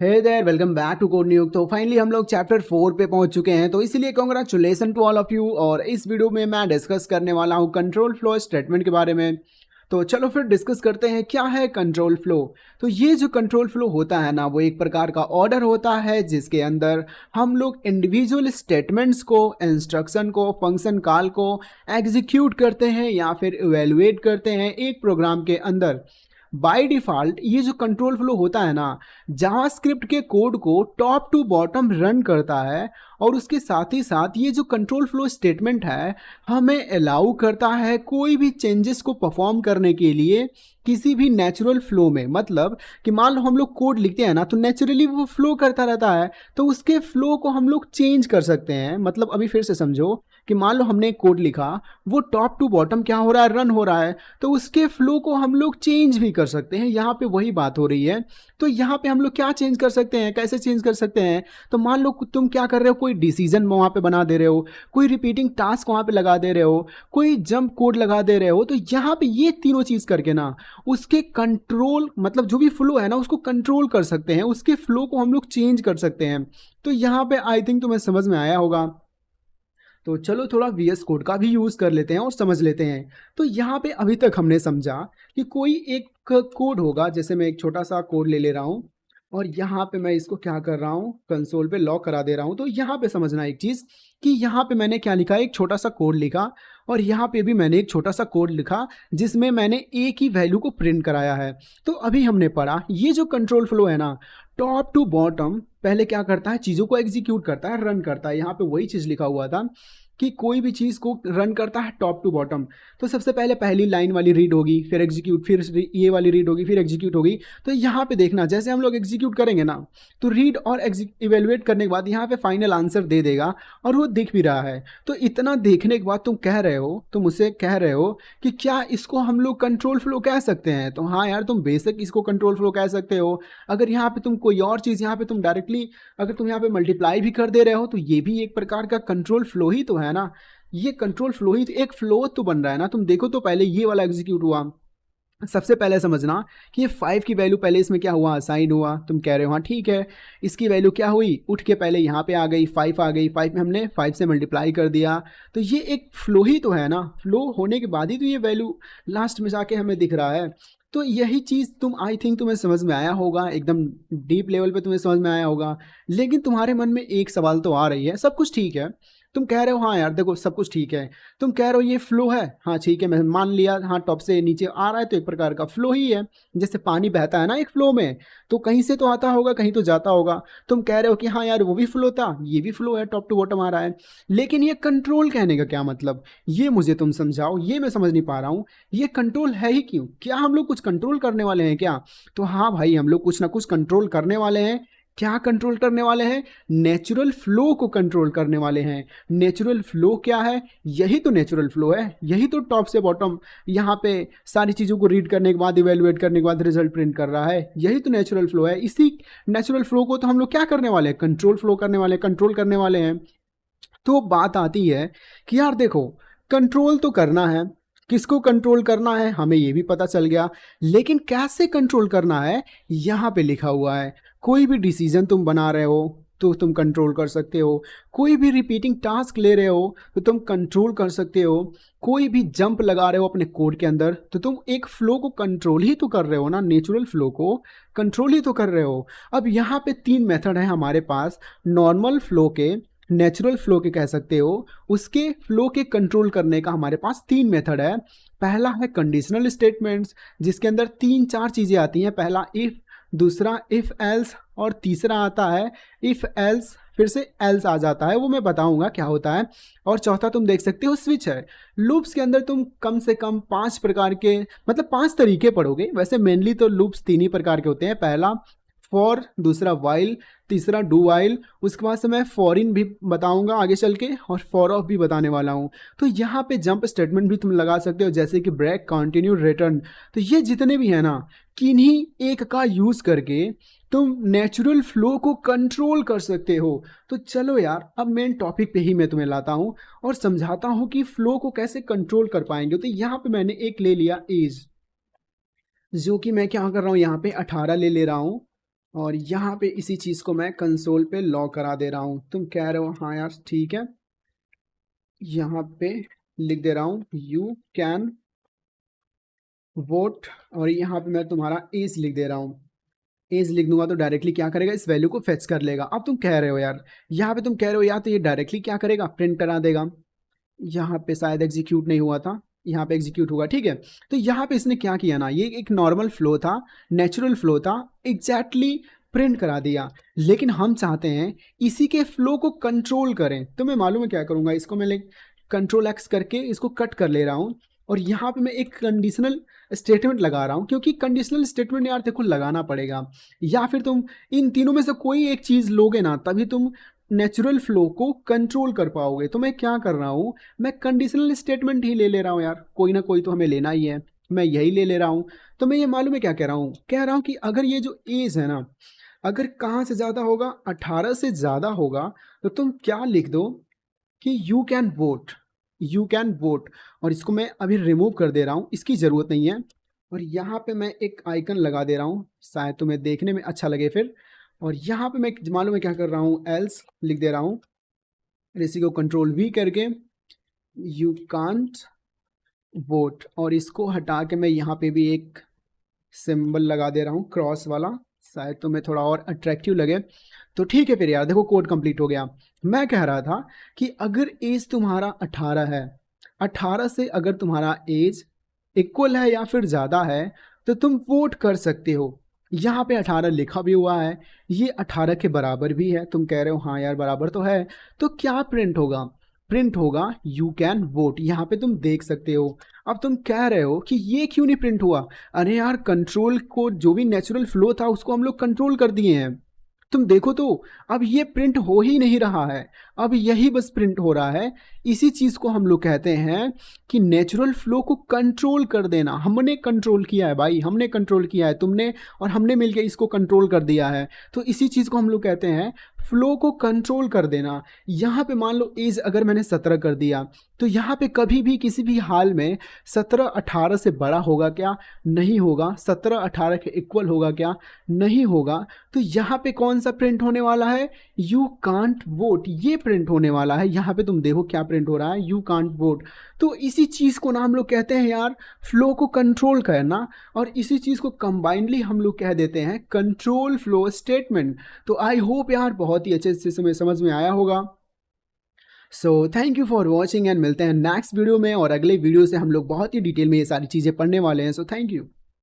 Hey there, welcome back to code news. तो finally हम लोग चैप्टर 4 पे पहुंच चुके हैं, तो इसीलिए congratulation to all of you. और इस वीडियो में मैं डिस्कस करने वाला हूं कंट्रोल फ्लो स्टेटमेंट के बारे में। तो चलो फिर डिस्कस करते हैं क्या है कंट्रोल फ्लो। तो ये जो कंट्रोल फ्लो होता है ना, वो एक प्रकार का ऑर्डर होता है जिसके अंदर हम लोग इंडिविजुअल स्टेटमेंट्स को, इंस्ट्रक्शन को, फंक्शन कॉल को एग्जीक्यूट करते हैं या फिर इवेलुएट करते हैं एक प्रोग्राम के अंदर। बाय डिफ़ॉल्ट ये जो कंट्रोल फ्लो होता है ना, जावास्क्रिप्ट के कोड को टॉप टू बॉटम रन करता है। और उसके साथ ही साथ ये जो कंट्रोल फ्लो स्टेटमेंट है, हमें अलाउ करता है कोई भी चेंजेस को परफॉर्म करने के लिए किसी भी नेचुरल फ्लो में। मतलब कि मान लो हम लोग कोड लिखते हैं ना, तो नेचुरली वो फ्लो करता रहता है, तो उसके फ्लो को हम लोग चेंज कर सकते हैं। मतलब अभी फिर से समझो कि मान लो हमने एक कोड लिखा, वो टॉप टू बॉटम क्या हो रहा है, रन हो रहा है, तो उसके फ्लो को हम लोग चेंज भी कर सकते हैं। यहाँ पे वही बात हो रही है। तो यहाँ पे हम लोग क्या चेंज कर सकते हैं, कैसे चेंज कर सकते हैं? तो मान लो तुम क्या कर रहे हो, कोई डिसीजन वहाँ पे बना दे रहे हो, कोई रिपीटिंग टास्क वहाँ पे लगा दे रहे हो, कोई जंप कोड लगा दे रहे हो, तो यहाँ पे ये तीनों चीज़ करके ना उसके कंट्रोल, मतलब जो भी फ्लो है ना उसको कंट्रोल कर सकते हैं, उसके फ्लो को हम लोग चेंज कर सकते हैं। तो यहाँ पे आई थिंक तुम्हें समझ में आया होगा। तो चलो थोड़ा VS कोड का भी यूज़ कर लेते हैं और समझ लेते हैं। तो यहाँ पे अभी तक हमने समझा कि कोई एक कोड होगा, जैसे मैं एक छोटा सा कोड ले रहा हूँ और यहाँ पे मैं इसको क्या कर रहा हूँ, कंसोल पे लॉक करा दे रहा हूँ। तो यहाँ पे समझना एक चीज़ कि यहाँ पे मैंने क्या लिखा, एक छोटा सा कोड लिखा, और यहाँ पे भी मैंने एक छोटा सा कोड लिखा जिसमें मैंने एक ही वैल्यू को प्रिंट कराया है। तो अभी हमने पढ़ा ये जो कंट्रोल फ्लो है ना, टॉप टू बॉटम पहले क्या करता है, चीज़ों को एग्जीक्यूट करता है, रन करता है। यहाँ पे वही चीज़ लिखा हुआ था कि कोई भी चीज़ को रन करता है टॉप टू बॉटम। तो सबसे पहले पहली लाइन वाली रीड होगी, फिर एग्जीक्यूट, फिर ये वाली रीड होगी, फिर एग्जीक्यूट होगी। तो यहाँ पे देखना, जैसे हम लोग एग्जीक्यूट करेंगे ना, तो रीड और इवेलुएट करने के बाद यहाँ पे फाइनल आंसर दे देगा, और वो दिख भी रहा है। तो इतना देखने के बाद तुम कह रहे हो, तुम मुझसे कह रहे हो कि क्या इसको हम लोग कंट्रोल फ्लो कह सकते हैं? तो हाँ यार, तुम बेसिक इसको कंट्रोल फ्लो कह सकते हो। अगर यहाँ पे तुम कोई और चीज़, यहाँ पे तुम डायरेक्टली अगर तुम यहाँ पे मल्टीप्लाई भी कर दे रहे हो, तो ये भी एक प्रकार का कंट्रोल फ्लो ही तो है ना। ये कंट्रोल फ्लो ही तो, एक फ्लो तो बन रहा है ना। तुम देखो तो पहले ये वाला एग्जीक्यूट हुआ, सबसे पहले समझना कि ये 5 की वैल्यू पहले इसमें क्या हुआ, असाइन हुआ। तुम कह रहे हो हाँ ठीक है, इसकी वैल्यू क्या हुई, उठ के पहले यहाँ पे आ गई, 5 आ गई, 5 में हमने 5 से मल्टीप्लाई कर दिया। तो ये एक फ्लो ही तो है ना। फ्लो होने के बाद ही तो ये वैल्यू लास्ट में जाके हमें दिख रहा है। तो यही चीज़ तुम, आई थिंक तुम्हें समझ में आया होगा, एकदम डीप लेवल पे तुम्हें समझ में आया होगा। लेकिन तुम्हारे मन में एक सवाल तो आ रही है। सब कुछ ठीक है, तुम कह रहे हो हाँ यार देखो सब कुछ ठीक है, तुम कह रहे हो ये फ्लो है, हाँ ठीक है, मैं मान लिया, हाँ टॉप से नीचे आ रहा है तो एक प्रकार का फ्लो ही है। जैसे पानी बहता है ना एक फ्लो में, तो कहीं से तो आता होगा, कहीं तो जाता होगा। तुम कह रहे हो कि हाँ यार वो भी फ्लो था, ये भी फ्लो है, टॉप टू बॉटम आ रहा है। लेकिन ये कंट्रोल कहने का क्या मतलब, ये मुझे तुम समझाओ, ये मैं समझ नहीं पा रहा हूँ। ये कंट्रोल है ही क्यों? क्या हम लोग कुछ कंट्रोल करने वाले हैं क्या? तो हाँ भाई, हम लोग कुछ ना कुछ कंट्रोल करने वाले हैं। क्या कंट्रोल करने वाले हैं? नेचुरल फ्लो को कंट्रोल करने वाले हैं। नेचुरल फ्लो क्या है? यही तो नेचुरल फ्लो है, यही तो टॉप से बॉटम यहाँ पे सारी चीज़ों को रीड करने के बाद, इवेलुएट करने के बाद रिजल्ट प्रिंट कर रहा है। यही तो नेचुरल फ्लो है। इसी नेचुरल फ्लो को तो हम लोग क्या करने वाले हैं, कंट्रोल फ्लो करने वाले, कंट्रोल करने वाले हैं। तो बात आती है कि यार देखो, कंट्रोल तो करना है, किसको कंट्रोल करना है हमें ये भी पता चल गया, लेकिन कैसे कंट्रोल करना है यहाँ पे लिखा हुआ है। कोई भी डिसीजन तुम बना रहे हो तो तुम कंट्रोल कर सकते हो, कोई भी रिपीटिंग टास्क ले रहे हो तो तुम कंट्रोल कर सकते हो, कोई भी जंप लगा रहे हो अपने कोड के अंदर तो तुम एक फ्लो को कंट्रोल ही तो कर रहे हो ना, नेचुरल फ्लो को कंट्रोल ही तो कर रहे हो। अब यहाँ पे 3 मेथड है हमारे पास, नॉर्मल फ्लो के, नेचुरल फ्लो के कह सकते हो। उसके फ्लो के कंट्रोल करने का हमारे पास 3 मेथड है। पहला है कंडीशनल स्टेटमेंट्स, जिसके अंदर 3-4 चीज़ें आती हैं। पहला इफ़, दूसरा इफ़ एल्स, और तीसरा आता है इफ़ एल्स फिर से एल्स आ जाता है, वो मैं बताऊंगा क्या होता है। और चौथा तुम देख सकते हो स्विच है। लूप्स के अंदर तुम कम से कम 5 प्रकार के, मतलब 5 तरीके पढ़ोगे। वैसे मेनली तो लूप्स 3 ही प्रकार के होते हैं। पहला फॉर, दूसरा वाइल, तीसरा डू वाइल। उसके बाद से मैं फॉरिन भी बताऊंगा आगे चल के, और फॉर ऑफ भी बताने वाला हूँ। तो यहाँ पे जंप स्टेटमेंट भी तुम लगा सकते हो, जैसे कि ब्रेक, कंटिन्यू, रिटर्न। तो ये जितने भी है ना, किन्हीं एक का यूज़ करके तुम नेचुरल फ्लो को कंट्रोल कर सकते हो। तो चलो यार, अब मेन टॉपिक पे ही मैं तुम्हें लाता हूँ और समझाता हूँ कि फ्लो को कैसे कंट्रोल कर पाएंगे। तो यहाँ पे मैंने एक ले लिया एज, जो कि मैं क्या कर रहा हूँ, यहाँ पे 18 ले ले रहा हूँ। और यहाँ पे इसी चीज़ को मैं कंसोल पे लॉक करा दे रहा हूँ। तुम कह रहे हो हाँ यार ठीक है, यहाँ पे लिख दे रहा हूँ यू कैन वोट, और यहाँ पे मैं तुम्हारा एज लिख दे रहा हूँ। एज लिख दूंगा तो डायरेक्टली क्या करेगा, इस वैल्यू को फेच कर लेगा। अब तुम कह रहे हो यार, यहाँ पे तुम कह रहे हो यार तो ये डायरेक्टली क्या करेगा, प्रिंट करा देगा। यहाँ पे शायद एग्जीक्यूट नहीं हुआ था, यहाँ पे एग्जीक्यूट हुआ, ठीक है। तो यहाँ पे इसने क्या किया ना, ये एक नॉर्मल फ्लो था, नेचुरल फ्लो था, एग्जैक्टली प्रिंट करा दिया। लेकिन हम चाहते हैं इसी के फ्लो को कंट्रोल करें, तो मैं मालूम है क्या करूँगा, इसको मैं कंट्रोल एक्स करके इसको कट कर ले रहा हूँ, और यहाँ पे मैं एक कंडीशनल स्टेटमेंट लगा रहा हूँ, क्योंकि कंडीशनल स्टेटमेंट यार देखो लगाना पड़ेगा, या फिर तुम इन तीनों में से कोई एक चीज़ लोगे ना तभी तुम नेचुरल फ्लो को कंट्रोल कर पाओगे। तो मैं क्या कर रहा हूँ, मैं कंडीशनल स्टेटमेंट ही ले रहा हूँ यार, कोई ना कोई तो हमें लेना ही है, मैं यही ले रहा हूँ। तो मैं ये मालूम है क्या कह रहा हूँ, कह रहा हूँ कि अगर ये जो एज है ना, अगर कहाँ से ज़्यादा होगा, 18 से ज़्यादा होगा, तो तुम क्या लिख दो कि you can vote, you can vote. और इसको मैं अभी रिमूव कर दे रहा हूँ, इसकी ज़रूरत नहीं है। और यहाँ पे मैं एक आइकन लगा दे रहा हूँ, शायद तुम्हें देखने में अच्छा लगे फिर। और यहाँ पे मैं मालूम है क्या कर रहा हूँ, एल्स लिख दे रहा हूँ, इसी को कंट्रोल वी करके यू कांट वोट, और इसको हटा के मैं यहाँ पे भी एक सिंबल लगा दे रहा हूँ क्रॉस वाला, शायद तुम्हें थोड़ा और अट्रैक्टिव लगे। तो ठीक है फिर यार, देखो कोड कंप्लीट हो गया। मैं कह रहा था कि अगर एज तुम्हारा 18 है, 18 से अगर तुम्हारा एज इक्वल है या फिर ज़्यादा है, तो तुम वोट कर सकते हो। यहाँ पे 18 लिखा भी हुआ है, ये 18 के बराबर भी है, तुम कह रहे हो हाँ यार बराबर तो है। तो क्या प्रिंट होगा, प्रिंट होगा यू कैन वोट, यहाँ पे तुम देख सकते हो। अब तुम कह रहे हो कि ये क्यों नहीं प्रिंट हुआ, अरे यार कंट्रोल को, जो भी नेचुरल फ्लो था उसको हम लोग कंट्रोल कर दिए हैं। तुम देखो तो अब ये प्रिंट हो ही नहीं रहा है, अब यही बस प्रिंट हो रहा है। इसी चीज़ को हम लोग कहते हैं कि नेचुरल फ्लो को कंट्रोल कर देना। हमने कंट्रोल किया है भाई, हमने कंट्रोल किया है, तुमने और हमने मिलकर इसको कंट्रोल कर दिया है। तो इसी चीज़ को हम लोग कहते हैं फ्लो को कंट्रोल कर देना। यहाँ पे मान लो एज अगर मैंने 17 कर दिया, तो यहाँ पे कभी भी किसी भी हाल में 17 18 से बड़ा होगा क्या, नहीं होगा। 17 18 के इक्वल होगा क्या, नहीं होगा। तो यहाँ पे कौन सा प्रिंट होने वाला है, यू कांट वोट, ये प्रिंट होने वाला है। यहाँ पे तुम देखो क्या प्रिंट हो रहा है, यू कांट वोट। तो इसी चीज़ को ना हम लोग कहते हैं यार फ्लो को कंट्रोल करना, और इसी चीज़ को कंबाइंडली हम लोग कह देते हैं कंट्रोल फ्लो स्टेटमेंट। तो आई होप यार बहुत ही अच्छे से समझ में आया होगा। So thank you for watching, and मिलते हैं नेक्स्ट वीडियो में, और अगले वीडियो से हम लोग बहुत ही डिटेल में ये सारी चीज़ें पढ़ने वाले हैं। So thank you.